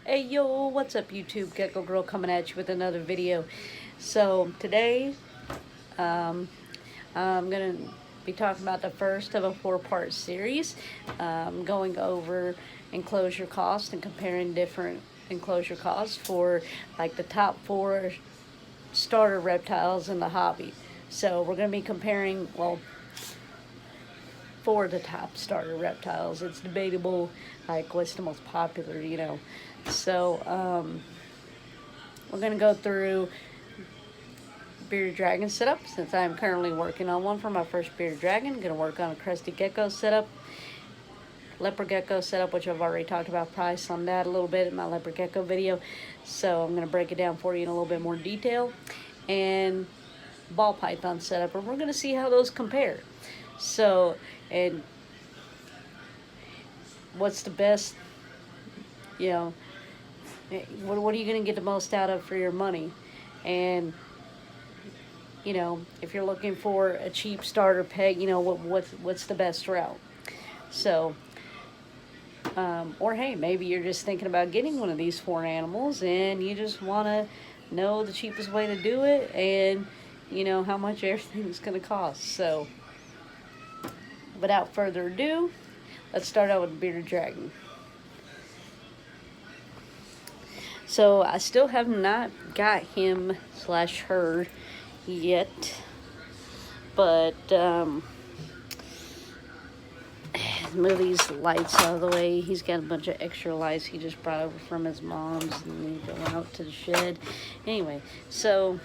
Hey yo, what's up YouTube? Gecko Girl coming at you with another video. So today, um, I'm gonna be talking about the first of a four-part series, going over enclosure cost and comparing different enclosure costs for like the top four starter reptiles in the hobby. So we're gonna be comparing, well, for the top starter reptiles. It's debatable, like what's the most popular. So we're gonna go through bearded dragon setup since I'm currently working on one for my first bearded dragon. Gonna work on a crested gecko setup, leopard gecko setup, which I've already talked about price on that a little bit in my leopard gecko video. So I'm gonna break it down for you in a little bit more detail, and ball python setup, and we're gonna see how those compare. So, and what's the best, you know, what are you going to get the most out of for your money? And, if you're looking for a cheap starter peg, what's the best route? So, or hey, maybe you're just thinking about getting one of these four animals and you just want to know the cheapest way to do it and, how much everything's going to cost. So, without further ado, let's start out with the bearded dragon. So I still have not got him / her yet, but move these lights out of the way. He's got a bunch of extra lights he just brought over from his mom's, and they go out to the shed. Anyway, so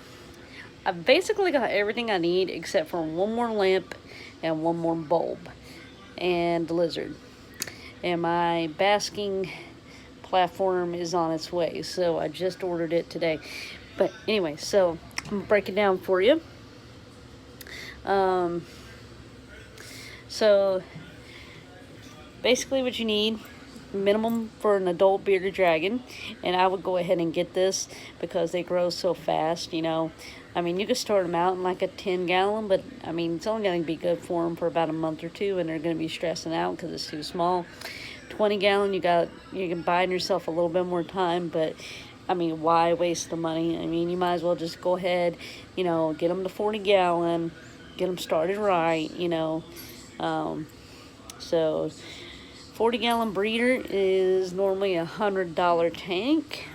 I've basically got everything I need except for one more lamp and one more bulb and the lizard. And my basking platform is on its way, so I just ordered it today. But anyway, so I'm gonna break it down for you. So basically what you need, minimum for an adult bearded dragon, and I would go ahead and get this because they grow so fast. I mean, you could start them out in like a 10-gallon, but I mean, it's only going to be good for them for about a month or two, and they're going to be stressing out because it's too small. 20-gallon, you can buy yourself a little bit more time, but I mean, why waste the money? I mean, you might as well just go ahead, get them to 40-gallon, get them started right. So 40-gallon breeder is normally $100 tank,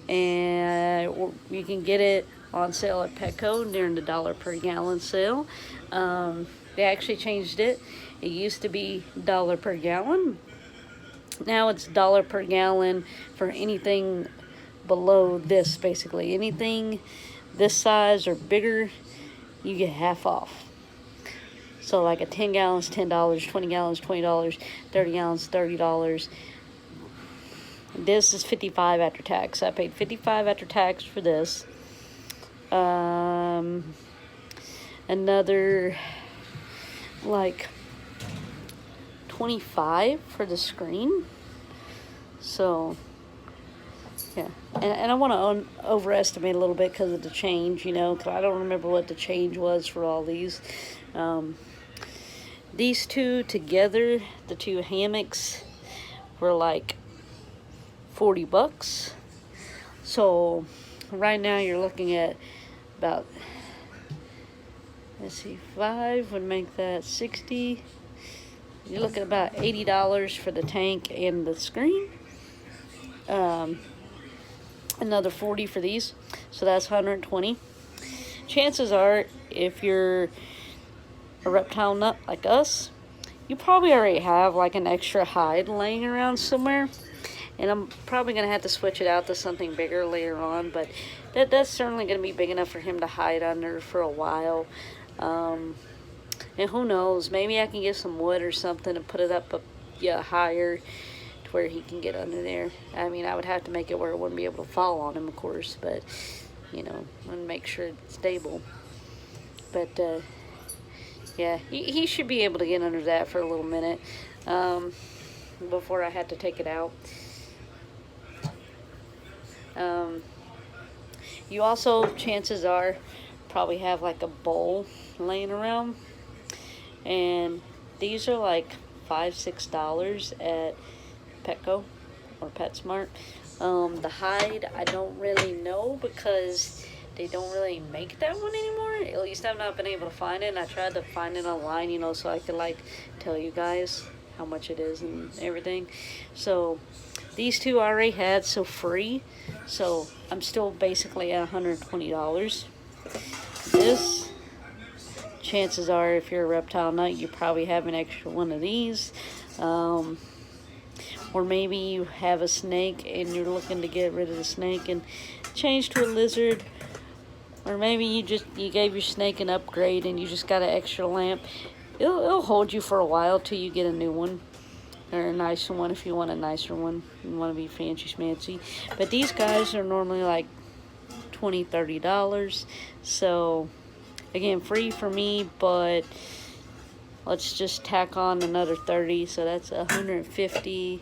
and you can get it on sale at Petco during the dollar per gallon sale. They actually changed it. It used to be $1 per gallon. Now it's $1 per gallon for anything below this. Basically, anything this size or bigger, you get half off. So like a 10 gallons, $10, 20 gallons, $20, 30 gallons, $30. This is $55 after tax. I paid $55 after tax for this. Another like $25 for the screen. So yeah, and I want to overestimate a little bit because of the change, because I don't remember what the change was for all these. These two together, the two hammocks, were like $40. So right now you're looking at about, let's see, 5 would make that 60. You're looking at about $80 for the tank and the screen. Another 40 for these, so that's 120. Chances are, if you're a reptile nut like us, you probably already have like an extra hide laying around somewhere, and I'm probably gonna have to switch it out to something bigger later on, but that's certainly gonna be big enough for him to hide under for a while. And who knows, maybe I can get some wood or something and put it up higher to where he can get under there. I mean, I would have to make it where it wouldn't be able to fall on him, of course, but and make sure it's stable. But yeah, he should be able to get under that for a little minute before I had to take it out. You also, chances are, probably have like a bowl laying around, and these are like $5-6 at Petco. or PetSmart. The hide, I don't really know because they don't really make that one anymore. At least I've not been able to find it. And I tried to find it online, you know, so I could like tell you guys how much it is and everything. So these two I already had, so free. So I'm still basically at $120. This, chances are, if you're a reptile nut, you probably have an extra one of these. Or maybe you have a snake and you're looking to get rid of the snake and change to a lizard. Or maybe you gave your snake an upgrade and you just got an extra lamp. It'll hold you for a while till you get a new one. Or a nicer one if you want a nicer one. You want to be fancy schmancy. But these guys are normally like $20, $30. So, again, free for me, but let's just tack on another 30, so that's 150.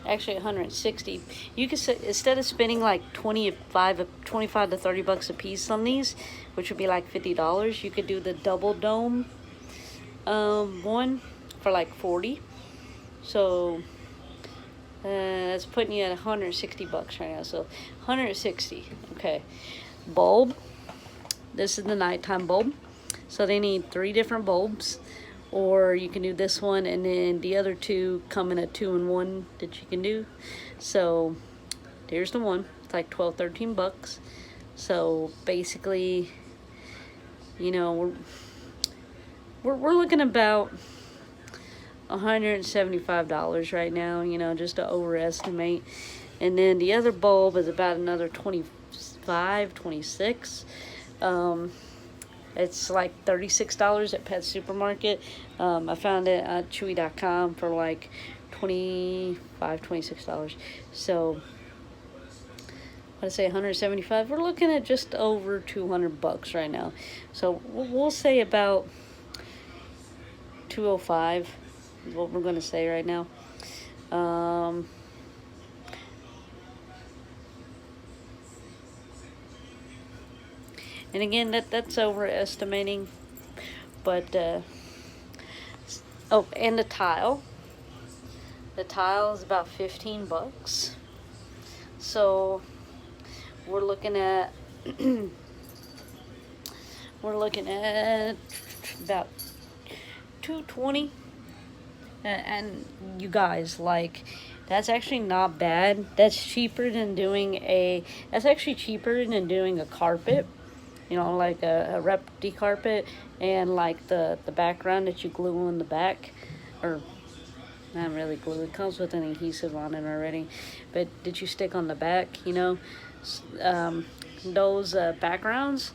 Actually 160. You could say, instead of spending like 25 to $30 a piece on these, which would be like $50, you could do the double dome one for like 40. So that's putting you at 160 bucks right now. So 160. Okay. Bulb. This is the nighttime bulb. So they need 3 different bulbs. Or you can do this one and then the other 2 come in a 2-in-1 that you can do. So here's the one. It's like 12, 13 bucks. So basically, you know, we're looking about $175 right now, you know, just to overestimate. And then the other bulb is about another 25, 26. It's like $36 at Pet Supermarket. I found it at Chewy.com for like $25, $26. So, I'd say 175. We're looking at just over 200 bucks right now. So we'll say about 205 is what we're gonna say right now. And again, that's overestimating, but oh, and the tile. The tile is about 15 bucks. So we're looking at about 220. And you guys, like, that's actually not bad. That's cheaper than doing a carpet. You know, like a Repti carpet, and like the background that you glue on the back, or not really glue, it comes with an adhesive on it already, but that you stick on the back, you know. Those backgrounds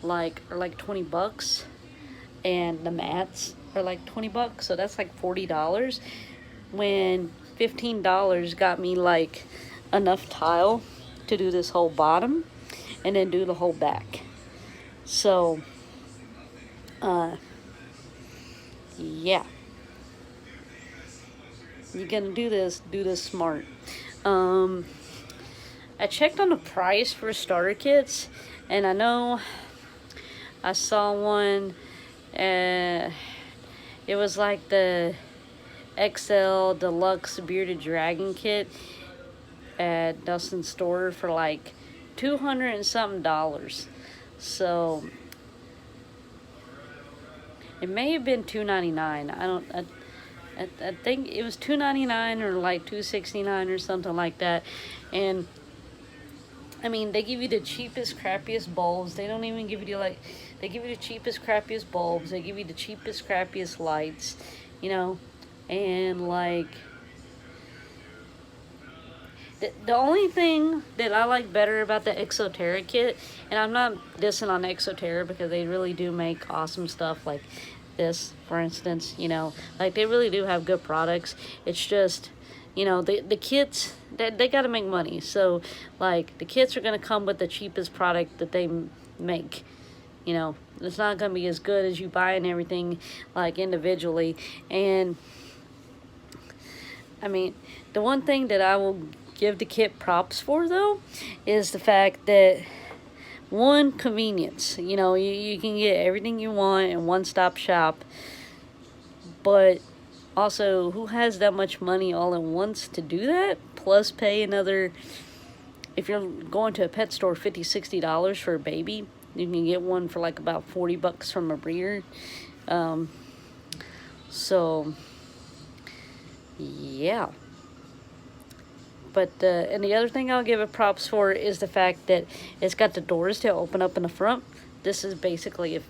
are like 20 bucks, and the mats are like 20 bucks, so that's like $40, when $15 got me like enough tile to do this whole bottom and then do the whole back. So yeah, you're gonna do this smart. I checked on the price for starter kits, and I know I saw one, it was like the XL Deluxe Bearded Dragon kit at Dustin's store for like $200 and something. So it may have been $299. I think it was $299 or like $269 or something like that. And I mean, they give you the cheapest, crappiest bulbs. They don't even give you they give you the cheapest, crappiest bulbs. They give you the cheapest, crappiest lights, you know. And like, the only thing that I like better about the Exoterra kit, and I'm not dissing on Exoterra because they really do make awesome stuff, like this, for instance, you know, like they really do have good products. It's just, you know, the kits, they got to make money. So, like, the kits are going to come with the cheapest product that they make. You know, it's not going to be as good as you buying everything, like, individually. And I mean, the one thing that I will give the kit props for, though, is the fact that, one, convenience. You know, you can get everything you want in one-stop shop. But also, who has that much money all at once to do that? Plus pay another, if you're going to a pet store, $50, $60 for a baby. You can get one for like about $40 from a breeder. So, yeah. But, and the other thing I'll give it props for is the fact that it's got the doors to open up in the front. This is basically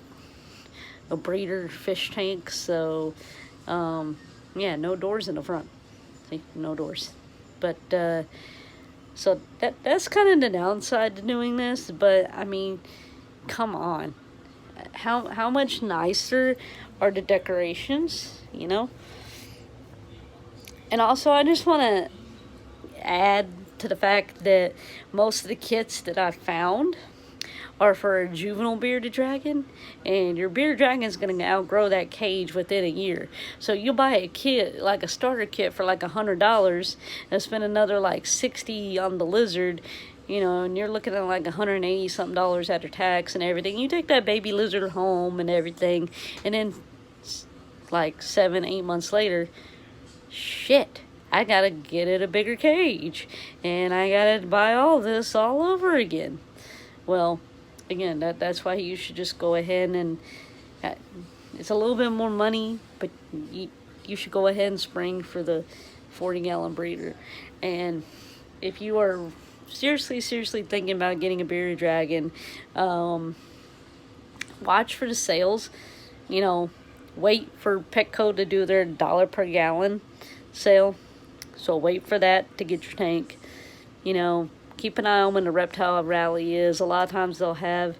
a breeder fish tank, so, yeah, no doors in the front. See, no doors. But, so that's kind of the downside to doing this, but, I mean, come on. How much nicer are the decorations, you know? And also, I just want to add to the fact that most of the kits that I found are for a juvenile bearded dragon, and your bearded dragon is going to outgrow that cage within a year. So you buy a kit, like a starter kit, for like $100 and spend another like $60 on the lizard, you know, and you're looking at like $180 something after tax and everything. You take that baby lizard home and everything, and then like 7-8 months later, shit, I gotta get it a bigger cage, and I gotta buy all this all over again. Well, again, that's why you should just go ahead and, it's a little bit more money, but you should go ahead and spring for the 40-gallon breeder. And if you are seriously thinking about getting a bearded dragon, watch for the sales. You know, wait for Petco to do their $1 per gallon sale. So wait for that to get your tank. You know, keep an eye on when the reptile rally is. A lot of times they'll have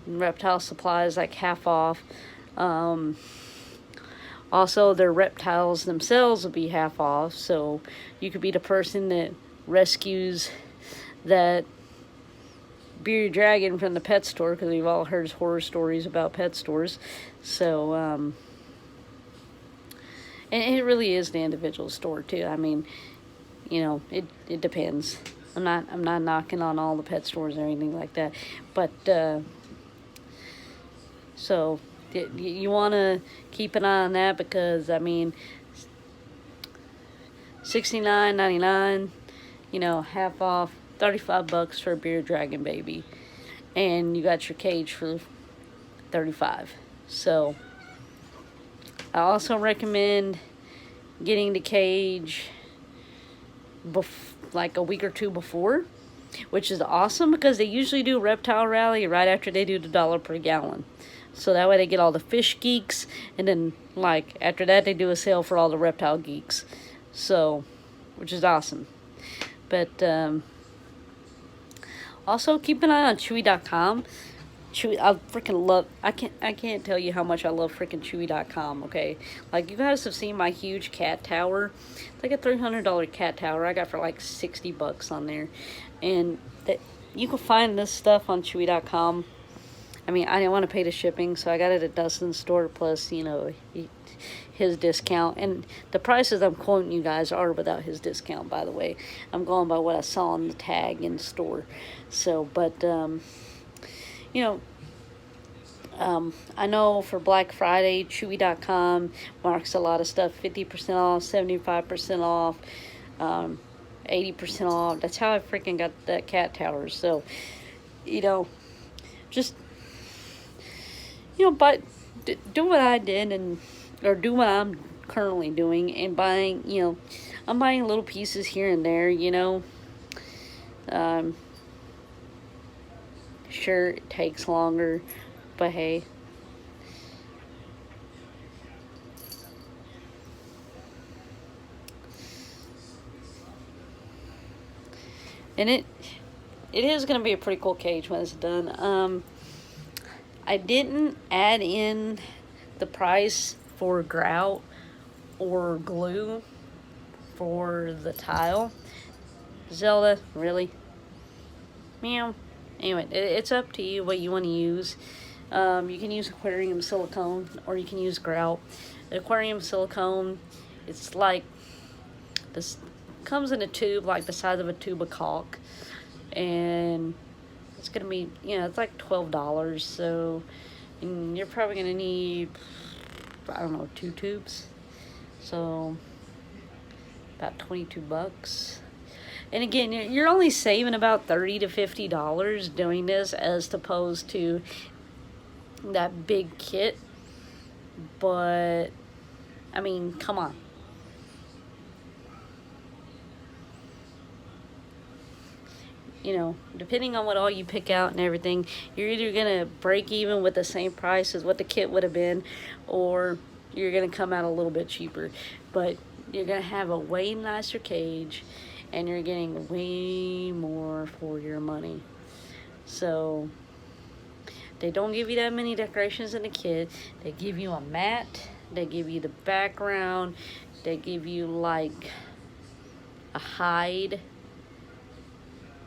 reptile supplies like half off. Also, their reptiles themselves will be half off. So you could be the person that rescues that bearded dragon from the pet store, because we've all heard horror stories about pet stores. So, and it really is the individual store too. I mean, you know, it depends. I'm not knocking on all the pet stores or anything like that, but so you want to keep an eye on that, because I mean, $69.99, you know, half off, $35 for a bearded dragon baby, and you got your cage for $35. So I also recommend getting the cage like a week or two before, which is awesome, because they usually do reptile rally right after they do the $1 per gallon. So that way they get all the fish geeks, and then like after that they do a sale for all the reptile geeks. So, which is awesome. But also keep an eye on Chewy.com. Chewy, I freaking love, I can't tell you how much I love freaking Chewy.com, okay? Like, you guys have seen my huge cat tower. It's like a $300 cat tower I got for like $60 on there. And that you can find this stuff on Chewy.com. I mean, I didn't want to pay the shipping, so I got it at Dustin's store, plus, you know, his discount. And the prices I'm quoting you guys are without his discount, by the way. I'm going by what I saw on the tag in the store. So, but, you know, I know for Black Friday, Chewy.com marks a lot of stuff, 50% off, 75% off, 80% off. That's how I freaking got that cat tower. So, you know, just, you know, but do what I did, or do what I'm currently doing, and buying, you know, I'm buying little pieces here and there, you know. Sure, it takes longer, but hey. And it is going to be a pretty cool cage when it's done. I didn't add in the price for grout or glue for the tile. Zelda, really? Meow. Anyway, it's up to you what you want to use. You can use aquarium silicone, or you can use grout. The aquarium silicone, it's like this, comes in a tube like the size of a tube of caulk, and it's gonna be, you know, it's like $12. So you're probably gonna need I don't know, 2 tubes. So about 22 bucks. And again, you're only saving about $30 to $50 doing this as opposed to that big kit. But I mean, come on. You know, depending on what all you pick out and everything, you're either gonna break even with the same price as what the kit would have been, or you're gonna come out a little bit cheaper. But you're gonna have a way nicer cage, and you're getting way more for your money. So they don't give you that many decorations in the kit. They give you a mat, they give you the background, they give you like a hide.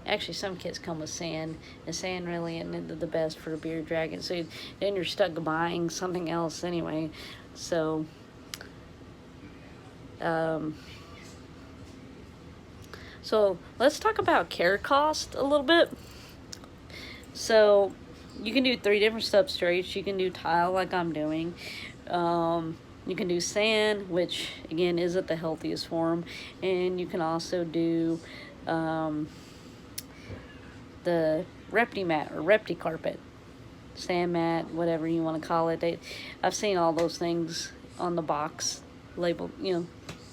Actually, some kits come with sand, and sand really isn't the best for a bearded dragon. So then you're stuck buying something else anyway. So, so let's talk about care cost a little bit. So you can do 3 different substrates. You can do tile like I'm doing. You can do sand, which again isn't the healthiest form, and you can also do the Repti mat or Repti carpet, sand mat, whatever you want to call it. I've seen all those things on the box labeled, you know,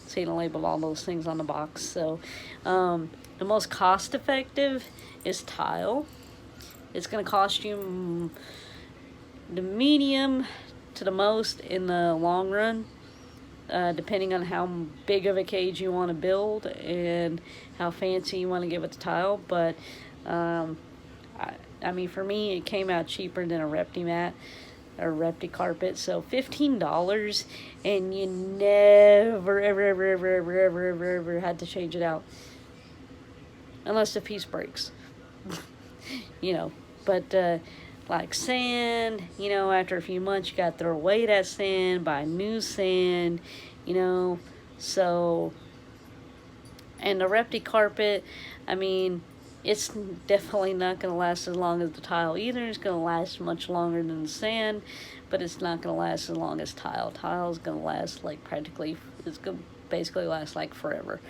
seen a label all those things on the box. So the most cost effective is tile. It's going to cost you the medium to the most in the long run, depending on how big of a cage you want to build and how fancy you want to get with the tile. But I mean, for me, it came out cheaper than a Repti mat or Repti carpet. So $15, and you never, ever had to change it out, unless the piece breaks. You know, but like sand, you know, after a few months, you got to throw away that sand, buy new sand, you know. So, and the Repti carpet, I mean, it's definitely not going to last as long as the tile either. It's going to last much longer than the sand, but it's not going to last as long as tile. Tile is going to last like practically, it's going to basically last like forever.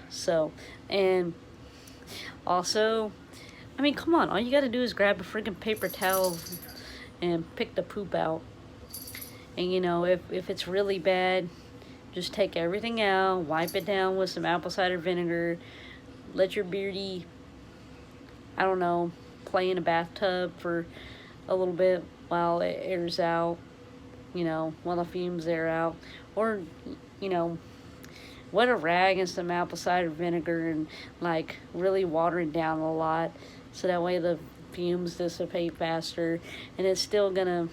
So, and also, I mean, come on, all you got to do is grab a freaking paper towel and pick the poop out. And you know, if it's really bad, just take everything out, wipe it down with some apple cider vinegar, let your beardy, I don't know, play in a bathtub for a little bit while it airs out, you know, while the fumes air out. Or, you know, wet a rag and some apple cider vinegar and, like, really water it down a lot, so that way the fumes dissipate faster, and it's still gonna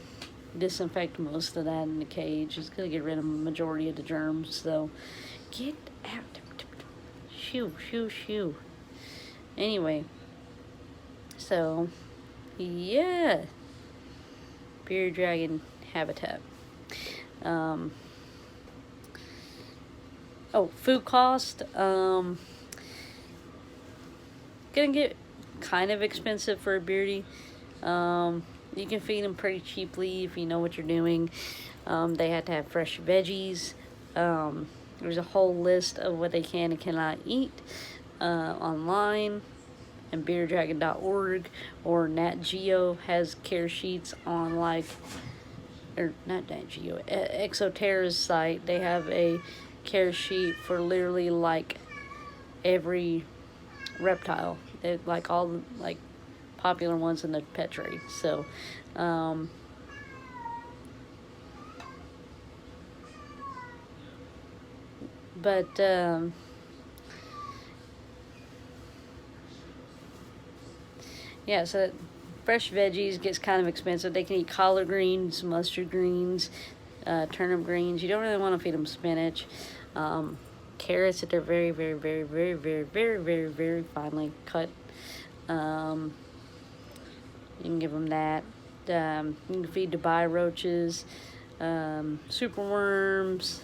disinfect most of that in the cage. It's gonna get rid of the majority of the germs. So, get out. Shoo, shoo, shoo. Anyway. So, yeah, bearded dragon habitat. Oh, food cost. Gonna get kind of expensive for a beardy. You can feed them pretty cheaply if you know what you're doing. They have to have fresh veggies. There's a whole list of what they can and cannot eat online. And bearddragon.org, or Nat Geo has care sheets on, like, or not Nat Geo, Exoterra's site. They have a care sheet for literally like every reptile, like all the like popular ones in the pet trade. So yeah, so fresh veggies gets kind of expensive. They can eat collard greens, mustard greens, turnip greens. You don't really want to feed them spinach. Carrots that they're very, very, very, very, very, very, very, very finely cut. You can give them that. You can feed Dubai roaches, superworms,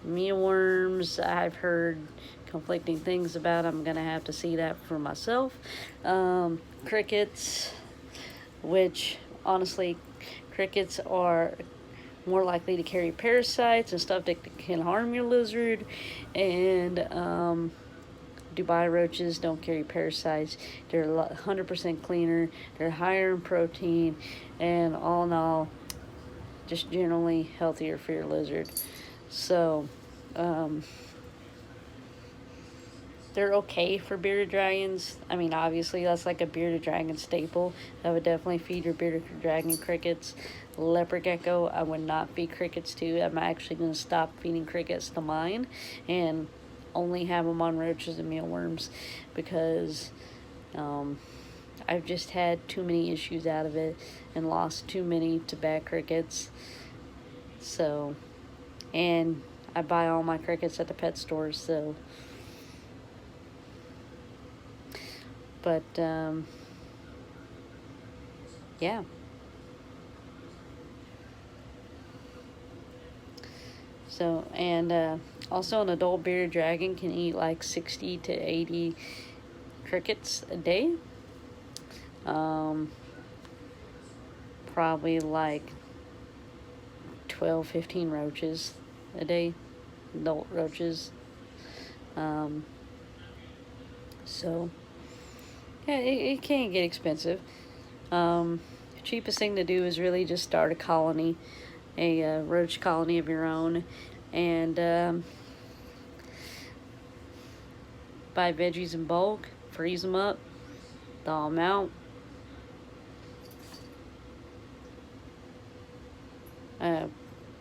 mealworms. I've heard conflicting things about. I'm gonna have to see that for myself. Crickets, which honestly, crickets are more likely to carry parasites and stuff that can harm your lizard. And Dubai roaches don't carry parasites. They're 100% cleaner. They're higher in protein, and all in all, just generally healthier for your lizard. So, they're okay for bearded dragons. I mean, obviously, that's like a bearded dragon staple. I would definitely feed your bearded dragon crickets. Leopard gecko, I would not feed crickets to. I'm actually going to stop feeding crickets to mine and only have them on roaches and mealworms, because I've just had too many issues out of it and lost too many to bad crickets. So, and I buy all my crickets at the pet stores, so. But, yeah. So, and also an adult bearded dragon can eat like 60 to 80 crickets a day. Probably like 12, 15 roaches a day, adult roaches. So, yeah, it can get expensive. Cheapest thing to do is really just start a colony, a roach colony of your own, and buy veggies in bulk, freeze them up, thaw them out.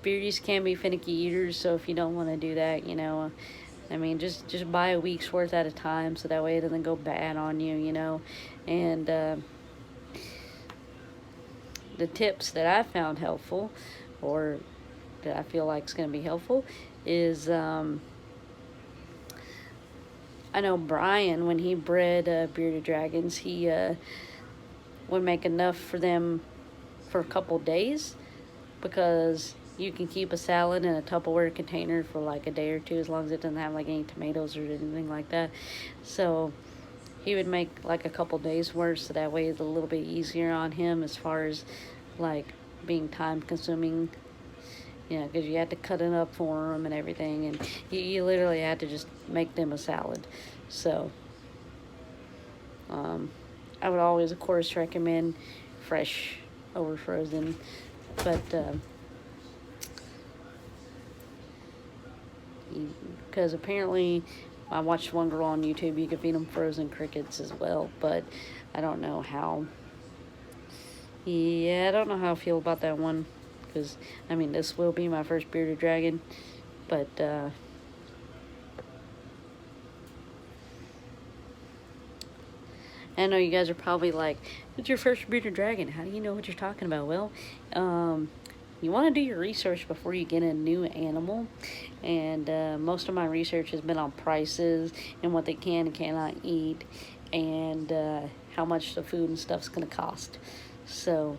Beardies can be finicky eaters, so if you don't want to do that, you know, I mean, just buy a week's worth at a time, so that way it doesn't go bad on you, you know. And the tips that I found helpful, or that I feel like is going to be helpful, is I know Brian, when he bred bearded dragons, he would make enough for them for a couple days, because you can keep a salad in a Tupperware container for like a day or two, as long as it doesn't have like any tomatoes or anything like that. So he would make like a couple days worth, so that way it's a little bit easier on him as far as like being time consuming, you know, because you had to cut it up for them and everything, and you literally had to just make them a salad. So I would always, of course, recommend fresh over frozen, but because apparently I watched one girl on YouTube, you could feed them frozen crickets as well, but I don't know how. Yeah, I don't know how I feel about that one, because I mean, this will be my first bearded dragon, but I know you guys are probably like, it's your first bearded dragon, how do you know what you're talking about? Well, you want to do your research before you get a new animal, and most of my research has been on prices and what they can and cannot eat, and how much the food and stuff's going to cost. So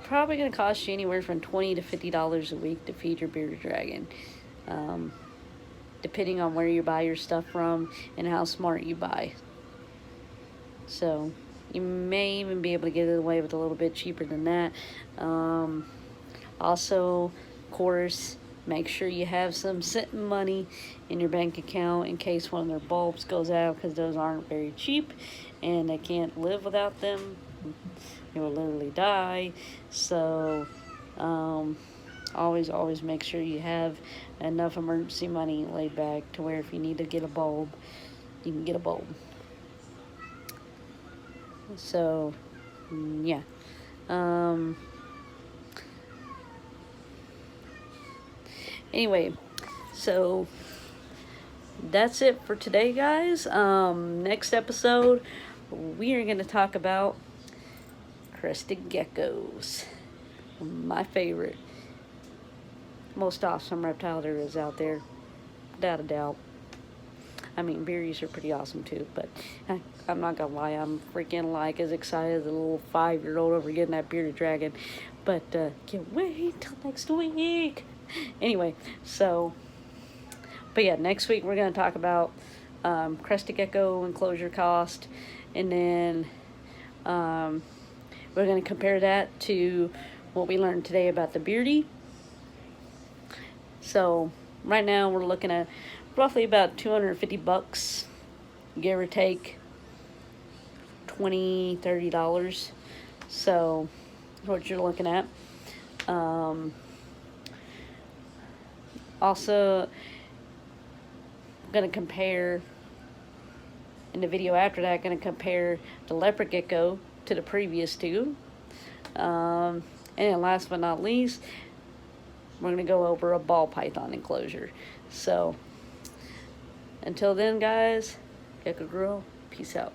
probably going to cost you anywhere from $20 to $50 a week to feed your bearded dragon, depending on where you buy your stuff from and how smart you buy. So you may even be able to get it away with a little bit cheaper than that. Also, of course, make sure you have some sitting money in your bank account in case one of their bulbs goes out, because those aren't very cheap and they can't live without them. They will literally die. So always make sure you have enough emergency money laid back to where if you need to get a bulb, you can get a bulb. So yeah, anyway, so that's it for today, guys. Next episode we are going to talk about crested geckos, my favorite, most awesome reptile there is out there, without a doubt. I mean, beardies are pretty awesome too, but I'm not gonna lie, I'm freaking like as excited as a little 5-year-old over getting that bearded dragon. But can't wait till next week. Anyway, so, but yeah, next week we're gonna talk about crested gecko enclosure cost, and then we're gonna compare that to what we learned today about the Beardy. So right now we're looking at roughly about 250 bucks, give or take $20-$30. So that's what you're looking at. Also going to compare in the video after that, going to compare the leopard gecko to the previous two. And then last but not least, we're going to go over a ball python enclosure. So until then, guys, Gecko Girl, peace out.